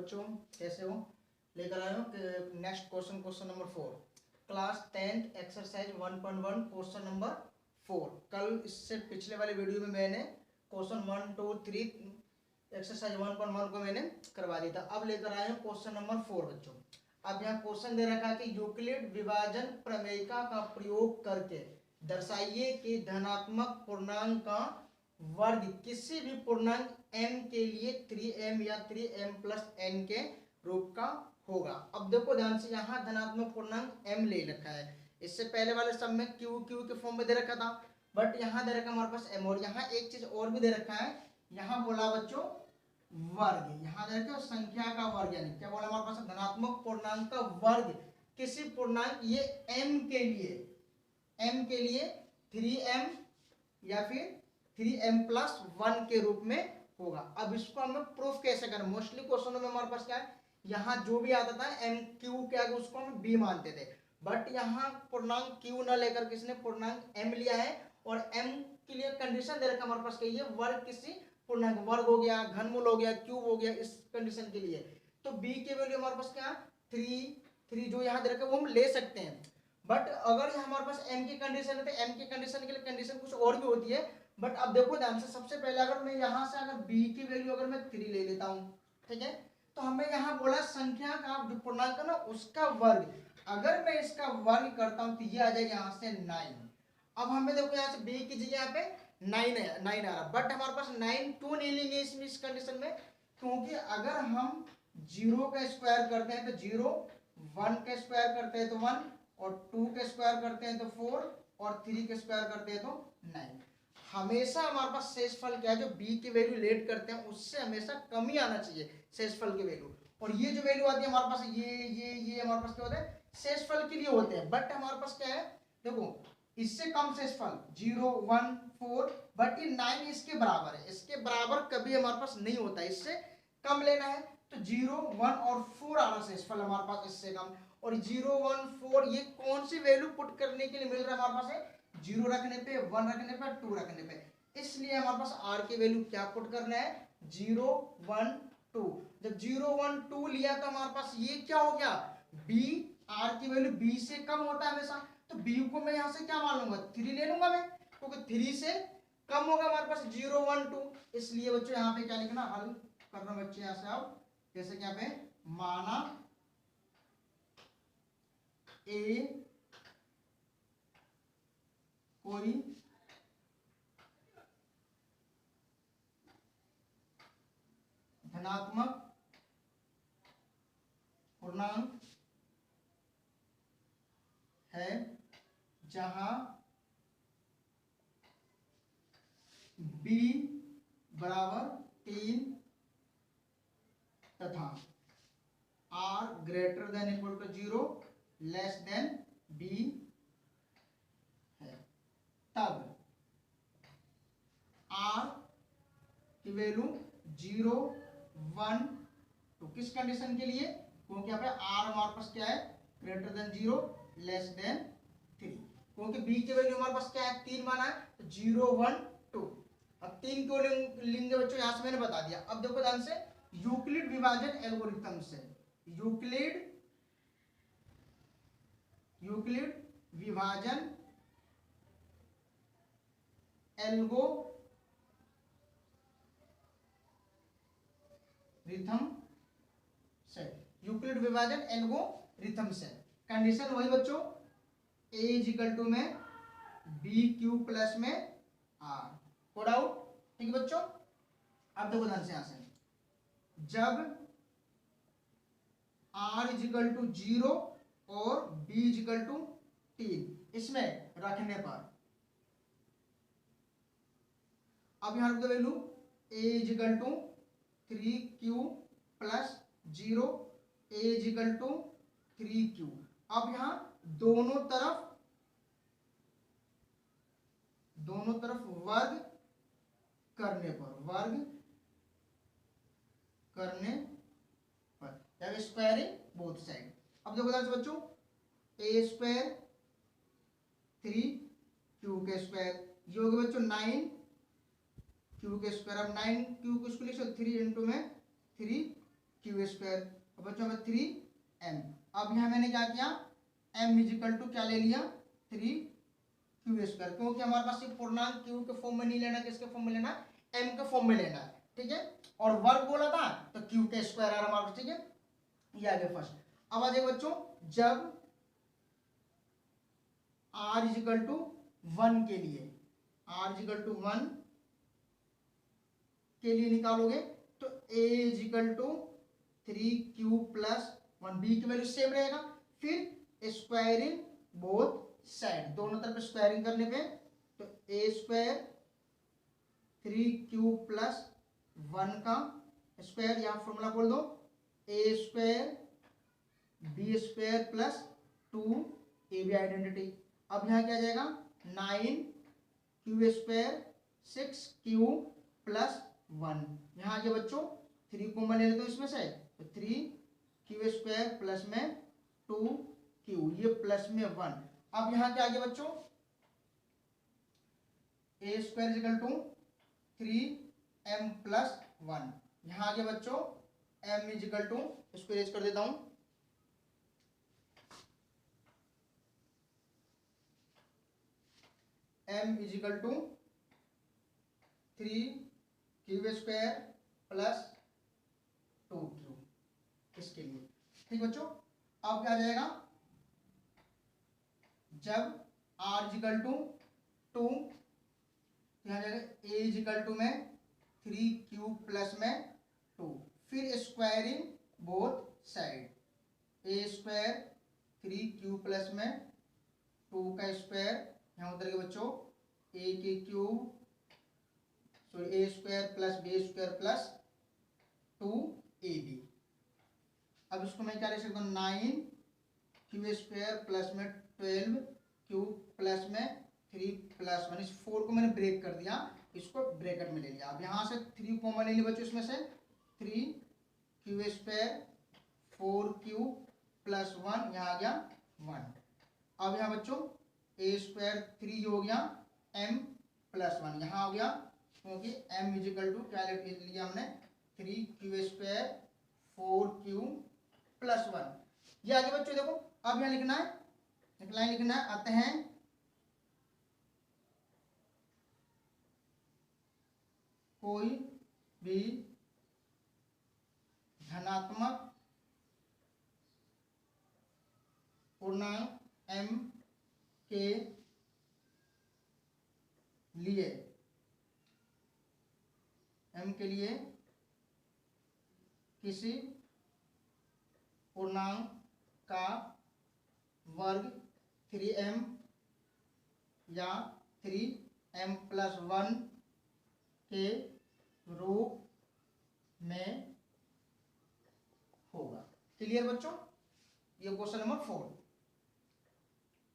बच्चों, कैसे हो? लेकर आए हो कि next question, question number 4, class 10th exercise 1.1 question number 4। कल इससे पिछले वाले वीडियो में मैंने क्वेश्चन 1 2 3 एक्सरसाइज 1.1 को मैंने करवा दिया था। अब लेकर आए हो क्वेश्चन नंबर 4 बच्चों। अब यहाँ क्वेश्चन दे रखा है कि यूक्लिड विभाजन प्रमेयिका का प्रयोग करके दर्शाइए कि धनात्मक पूर्णांक का वर्ग किसी भी पूर्णांक m के लिए 3m या 3m प्लस n के रूप का होगा। अब देखो ध्यान से, यहाँ धनात्मक पूर्णांक m ले रखा है। इससे पहले वाले सब में q के फॉर्म में दे रखा था, बट यहाँ दे रखा हमारे पास m। और यहाँ एक चीज और भी दे रखा है, यहाँ बोला बच्चों वर्ग, यहाँ दे रखा संख्या का वर्ग, यानी क्या बोला हमारे पास, धनात्मक पूर्णांक का वर्ग किसी पूर्णांक, ये m के लिए 3m या फिर 3m प्लस 1 के रूप में होगा। अब इसको हमें प्रूफ कैसे करें? मोस्टली क्वेश्चनों में हमारे पास क्या है, यहाँ जो भी आता था m q के आगे उसको हम b मानते थे, बट यहाँ पूर्णांक q न लेकर किसने पूर्णांक m लिया है। और m के लिए कंडीशन दे रखा हमारे पास, कहिए वर्ग किसी पूर्णांक, वर्ग हो गया, घनमूल हो गया, क्यूब हो गया, इस कंडीशन के लिए। तो b के वैल्यू हमारे पास क्या, 3 जो यहाँ दे रखा है वो हम ले सकते हैं। बट अगर हमारे पास m की कंडीशन है तो m की कंडीशन के लिए कंडीशन कुछ और भी होती है। बट अब देखो ध्यान से, सबसे पहले अगर मैं यहाँ से अगर b की वैल्यू अगर मैं 3 ले लेता हूँ, ठीक है, तो हमें यहाँ बोला संख्या का जो पूर्णांक है ना उसका वर्ग। अगर मैं इसका वर्ग करता हूँ तो ये आ जाएगा यहाँ से 9। अब हमें देखो यहाँ से b की जगह यहाँ पे 9 आ रहा, बट हमारे पास 9 क्यों नहीं लेंगे इसमें, इस कंडीशन में? क्योंकि अगर हम 0 का स्क्वायर करते हैं तो 0, 1 का स्क्वायर करते हैं तो 1, और 2 का स्क्वायर करते हैं तो 4, और 3 का स्क्वायर करते हैं तो 9। हमेशा हमारे पास शेषफल क्या है, जो b की वैल्यू लेट करते हैं उससे हमेशा कम ही आना चाहिए शेषफल की वैल्यू। और ये जो वैल्यू आती है हमारे पास, ये हमारे पास क्या होता है, शेषफल के लिए होते हैं। बट हमारे पास क्या है, देखो इससे कम शेषफल 0 1 4, बट ये 9 इसके बराबर है। इसके बराबर कभी हमारे पास नहीं होता, इससे कम लेना है तो 0 1 और 4 आ रहा शेषफल हमारे पास, इससे कम। और 0 1 4 ये कौन सी वैल्यू पुट करने के लिए मिल रहा है हमारे पास है, 0 रखने पे, 1 रखने पे, 2 रखने पे। इसलिए हमारे पास r की वैल्यू क्या पुट करना है, 0 1 2। जब 0 1 2 लिया तो हमारे पास ये क्या हो गया, b, r की वैल्यू b से कम होता है हमेशा, तो b को मैं यहाँ से क्या मान लूंगा, 3 ले लूंगा मैं, क्योंकि 3 से कम होगा हमारे पास 0 1 2। इसलिए बच्चों यहाँ पे क्या लिखना, हल करना बच्चे यहाँ से आप, जैसे कि यहाँ पे माना a कोई धनात्मक पूर्णांक है जहां b बराबर 3 तथा r greater than equal to 0 less than b है, तब r की वैल्यू 0 1 2। किस कंडीशन के लिए? क्योंकि यहाँ पे r हमारे पास क्या है, ग्रेटर देन 0 लेस देन 3। क्योंकि b की वैल्यू हमारे पास क्या है, 3 माना है, तो 0 1 2। अब 3 क्यों लेंगे बच्चों, यहां से मैंने बता दिया। अब देखो ध्यान से, यूक्लिड विभाजन एल्गोरिथम से, यूक्लिड विभाजन एल्गोरिथम से, यूक्लिड विभाजन एल्गोरिथम से कंडीशन वही बच्चों, a इक्वल टू में b क्यू प्लस में r, कोड आउट, ठीक है बच्चों। अब देखो ध्यान से, यहां से जब r इक्वल टू 0 और b इक्वल टू 3 इसमें रखने पर, अब यहां रख दो value a equal to 3q plus 0, a equal to 3q। अब यहां दोनों तरफ वर्ग करने पर या स्क्वायरिंग बोथ साइड। अब देखो ध्यान से बच्चों, a स्क्वायर 3q के स्क्वायर, ये हो गया बच्चों 9q के स्क्वायर। अब 9q को इसको लिख सकते 3 इंटू में 3q क्यू स्क्वायर। अब बच्चों में 3m। अब यहाँ मैंने क्या किया, m इजिकल टू क्या ले लिया 3q स्क्वायर, क्योंकि हमारे पास ये पूर्णांक q के फॉर्म में नहीं लेना, किसके फॉर्म में लेना है, m के फॉर्म में लेना है, ठीक है। और वर्ग बोला था तो q के स्क्वायर आ रहा हमारे पास, ठीक है। ये आ गया फर्स्ट। अब आ जाएगा बच्चों, जब r इजिकल टू 1 के लिए, r इजिकल टू 1 के लिए निकालोगे तो a equal to 3q plus 1, b की वैल्यू सेम रहेगा। फिर स्क्वायरिंग बोथ साइड, दोनों तरफ स्क्वायरिंग करने पे तो a स्क्वायर 3q प्लस 1 का स्क्वायर, यहाँ फॉर्मूला बोल दो, a square b square plus 2ab identity. अब यहाँ क्या जाएगा 9q स्क्वायर 6q प्लस 1, यहाँ आगे बच्चों 3 कॉमन ले लेते हो इसमें से, तो 3q स्क्वायर प्लस में 2q, ये प्लस में 1। अब यहाँ क्या आगे बच्चों, a square equal to 3m plus 1, यहाँ आगे बच्चों m इजिकल टू, इसको इरेज कर देता हूं, m equal to 3q square plus 2q, इसके लिए, ठीक बच्चों। अब क्या आ जाएगा, जब r इजिकल टू 2, यहाँ जाएगा a इजिकल टू में 3q प्लस में 2, फिर squaring both side, a square 3q plus में 2 का स्क्वायर, यहाँ उतर के बच्चों a के cube, sorry a square plus b square plus 2ab। अब इसको मैं क्या लिख सकता हूँ, 9q स्क्वायर प्लस में 12q प्लस में 3 प्लस 1, इस 4 को मैंने ब्रेक कर दिया, इसको ब्रैकेट में ले लिया। अब यहाँ से 3 कॉमन ले लिया बच्चों, इसमें से 3q स्क्वायर 4q प्लस 1, यहाँ आ गया 1। अब यहाँ बच्चों a स्क्वायर 3 हो गया m प्लस 1, यहाँ हो गया, क्योंकि m इजिकल टू क्या लिया हमने 3q स्क्वायर 4q प्लस 1। ये आगे बच्चों देखो, अब यहाँ लिखना है, एक लाइन लिखना है, आते हैं कोई भी धनात्मक पूर्णांक m के लिए, m के लिए किसी पूर्णांक का वर्ग 3m या 3m प्लस 1 के रूप में होगा। क्लियर बच्चों, ये क्वेश्चन नंबर 4,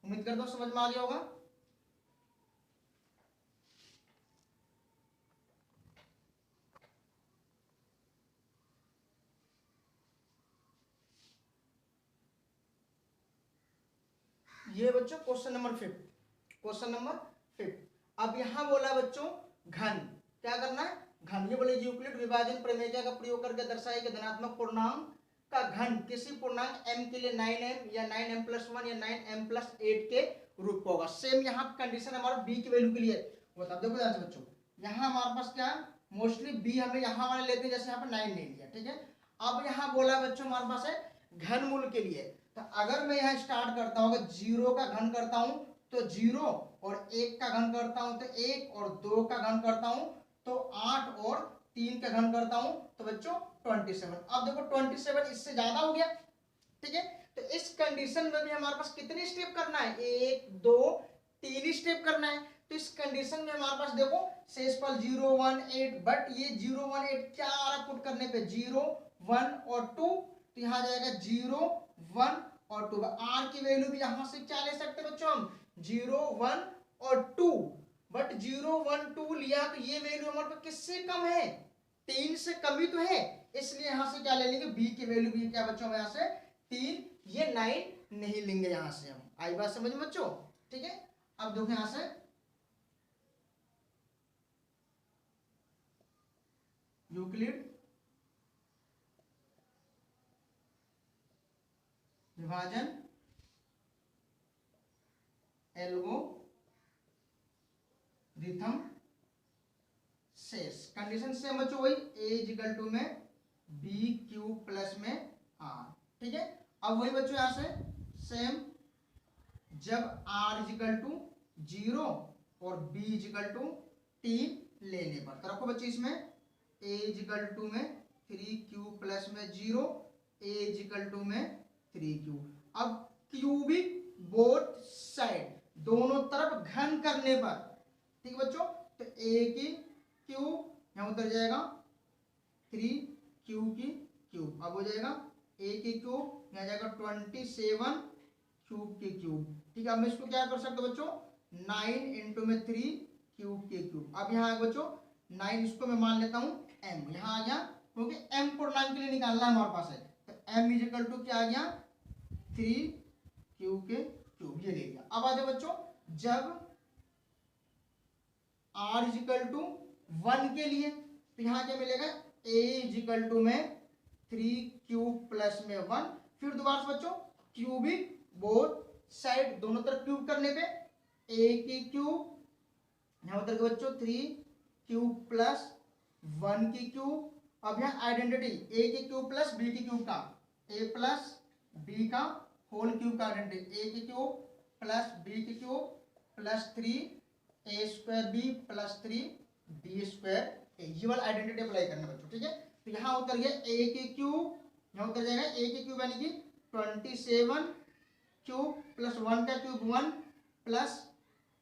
उम्मीद करता हूं समझ में आ गया होगा। ये बच्चों क्वेश्चन नंबर 5, क्वेश्चन नंबर 5। अब यहां बोला बच्चों घन, क्या करना है, घन। ये बोले यूक्लिड विभाजन प्रमेय का प्रयोग करके दर्शाए कि धनात्मक पूर्णांक का घन किसी पूर्णांक m के लिए 9m या 9m प्लस 1 या 9m प्लस 8 के रूप होगा। सेम यहाँ कंडीशन हमारा b की वैल्यू के लिए होता है। देखो ध्यान से बच्चों, यहाँ हमारे पास क्या मोस्टली b हमें यहाँ वाले लेते हैं, जैसे यहाँ पर 9 ले लिया, ठीक है। अब यहाँ बोला बच्चों हमारे पास है घनमूल के लिए, तो अगर मैं यहाँ स्टार्ट करता हूँ, अगर 0 का घन करता हूँ तो 0, और 1 का घन करता हूँ तो 1, और 2 का घन करता हूँ तो 8, और 3 का घन करता हूँ तो बच्चों 27। अब देखो 27 इससे ज्यादा हो गया, ठीक है। तो इस कंडीशन में भी हमारे पास कितने स्टेप करना है, 1 2 3 स्टेप करना है। तो इस कंडीशन में हमारे पास देखो शेषफल 0 1 8, बट ये 0 1 8 क्या आ रहा पुट करने पे 0 1 और 2, तो यहाँ जाएगा 0 1 और 2। r की वैल्यू भी यहां से क्या ले सकते हैं बच्चों, हम 0 1 और 2, बट 0 1 2 लिया तो ये वैल्यू हमारे पास किससे कम है, 3 से कम ही तो है, इसलिए यहां से क्या ले लेंगे, b की वैल्यू भी क्या बच्चों यहां से 3, ये 9 नहीं लेंगे यहां से हम। आई बात समझ में बच्चों, ठीक है। अब देखो यहां से यूक्लिड विभाजन एल्गोरिथम शेष। कंडीशन सेम बच्चों वही, a इजिकल टू में बी क्यू प्लस में आर। ठीक है, अब वही बच्चों यहां से सेम, जब r इजिकल टू 0 और b इजिकल टू t लेने पर। तो रखो बच्चे इसमें a इजिकल टू में 3q प्लस में 0, a इजिकल टू में 3q। अब क्यूबिक बोथ साइड, दोनों तरफ घन करने पर, ठीक है बच्चों, तो a की क्यूब यहां उतर जाएगा 3q की क्यूब, अब हो जाएगा a की क्यूब यहां जाएगा 27 क्यूब की क्यूब। ठीक है, अब मैं इसको क्या कर सकता हूं बच्चों, 9 इंटू में 3 क्यूब के क्यूब। अब यहाँ बच्चों 9, इसको मैं मान लेता हूँ m, यहाँ आ गया, क्योंकि m पूर्णांक के लिए निकालना हमारे पास है, तो m इजिकल टू क्या आ गया 3 क्यूब के क्यूब, ये ले लिया। अब आ जाओ बच्चों, जब r इजिकल टू 1 के लिए, तो यहाँ क्या मिलेगा a इजिकल टू में 3 क्यूब प्लस में 1। फिर दोबारा से बच्चों क्यूबिक बोथ साइड, दोनों तरफ क्यूब करने पे a की क्यूब यहां उतर के बच्चों 3 क्यूब प्लस 1 की क्यूब। अब यहाँ आइडेंटिटी a की क्यूब प्लस b की क्यूब का, a प्लस b का होल क्यूब का आइडेंटिटी, a की क्यूब प्लस b की cube plus 3a square b plus 3b square a, ये वाला आइडेंटिटी अप्लाई करना बच्चों। ठीक है, तो यहाँ उतर गया a की क्यूब, यहाँ उतर जाएगा a की क्यूब यानी कि 27 क्यूब प्लस 1 का क्यूब 1 प्लस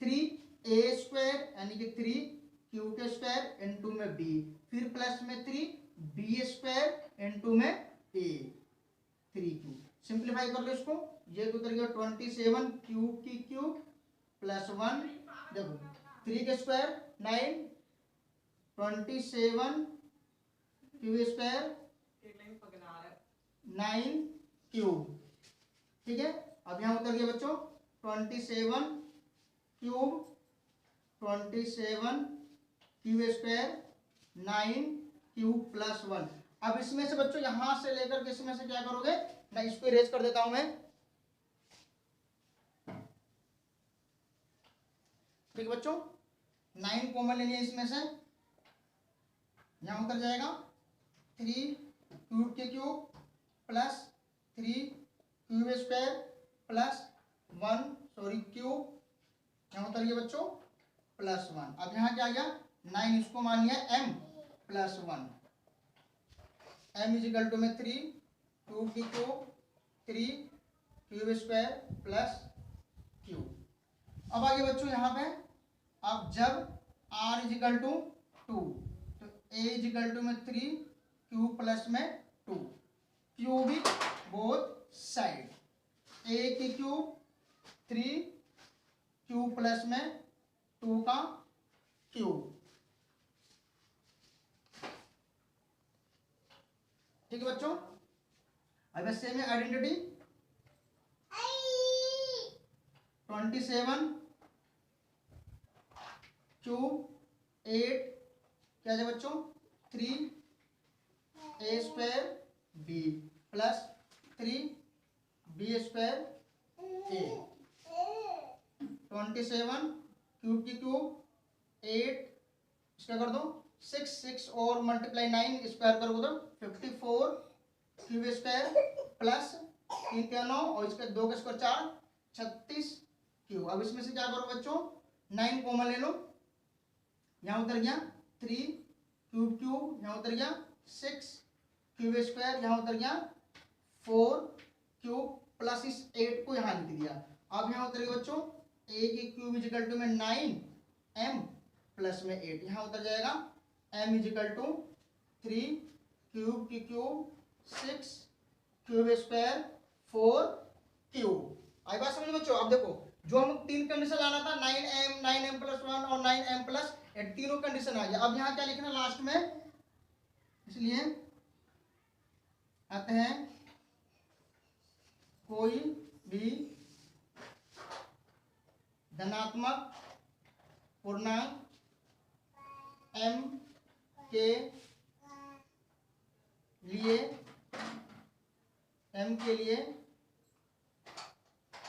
3a स्क्वायर यानी कि 3 क्यू के स्क्वायर इनटू में b, फिर प्लस में 3b स्क्वायर इनटू में a 3q। सिंप्लीफाई कर लो इसको, ये तो उतर गया 27 क्यूब की क्यूब प्लस 1, देखो 3 के स्क्वायर 9, 27 क्यूब स्क्वायर 9 क्यूब। ठीक है, अब यहाँ उतर गया बच्चों 27 cube 27 cube square 9 cube plus 1। अब इसमें से बच्चों यहां से लेकर के इसमें से क्या करोगे, मैं इसको इरेज कर देता हूं मैं। ठीक है बच्चों, 9 कॉमन ले लिया इसमें से, यहां उतर जाएगा 3 क्यूब के cube plus 3 cube square plus 1 cube, यहां उतर गया बच्चों प्लस 1। अब यहाँ क्या आ गया 9, इसको मान लिया m plus 1, m equal to में 3 क्यूब की cube 3 cube square plus cube. अब आगे बच्चों यहाँ पे, अब जब r इजिकल टू 2, तो a इजिकल टू में 3 क्यूब प्लस में 2, क्यूबिक बोथ साइड, a की क्यूब 3 क्यूब प्लस में 2 का क्यूब। ठीक है बच्चों, अब सेम है आइडेंटिटी 27 क्यूब 8 क्या है बच्चों 3a square b plus 3b square a, 27 cube की क्यूब 8 इसका कर दो 6 और मल्टीप्लाई 9 स्क्वायर करोगे तो 54 क्यूब स्क्वायर प्लस 3 का 9 और इसका 2 का स्क्वायर 4 36 क्यूब। अब इसमें से क्या करो बच्चों 9 कॉमन ले लो, यहाँ उतर गया 3 क्यूब क्यूब, यहाँ उतर गया 6 क्यूब स्क्वायर, यहाँ उतर गया 4 क्यूब प्लस इस 8 को यहाँ लिख दिया। अब यहाँ उतर गया बच्चों a की क्यूब इजिकल टू में 9m प्लस में 8, यहाँ उतर जाएगा m इजिकल टू 3 क्यूब की क्यूब 6 क्यूब स्क्वायर 4 क्यूब। आई बात समझ बच्चों। अब देखो जो हम 3 कंडीशन लाना था 9m प्लस 1 और 9m प्लस 8, तीनों कंडीशन आ गया। अब यहाँ क्या लिखना लास्ट में, इसलिए आते हैं कोई भी धनात्मक पूर्णांक m के लिए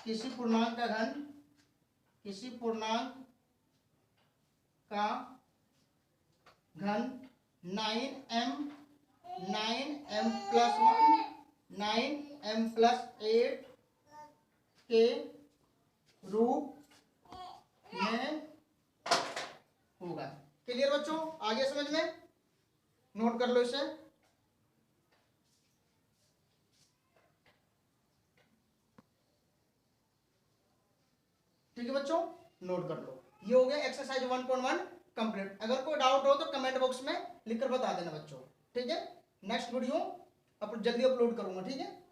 किसी पूर्णांक का घन, किसी पूर्णांक का घन 9m प्लस 1 9m प्लस 8 के रूप में होगा। क्लियर बच्चों, आगे समझ में, नोट कर लो इसे। ठीक है बच्चों, नोट कर लो। ये हो गया एक्सरसाइज 1.1 कंप्लीट। अगर कोई डाउट हो तो कमेंट बॉक्स में लिखकर बता देना बच्चों। ठीक है, नेक्स्ट वीडियो जल्दी अपलोड करूंगा। ठीक है।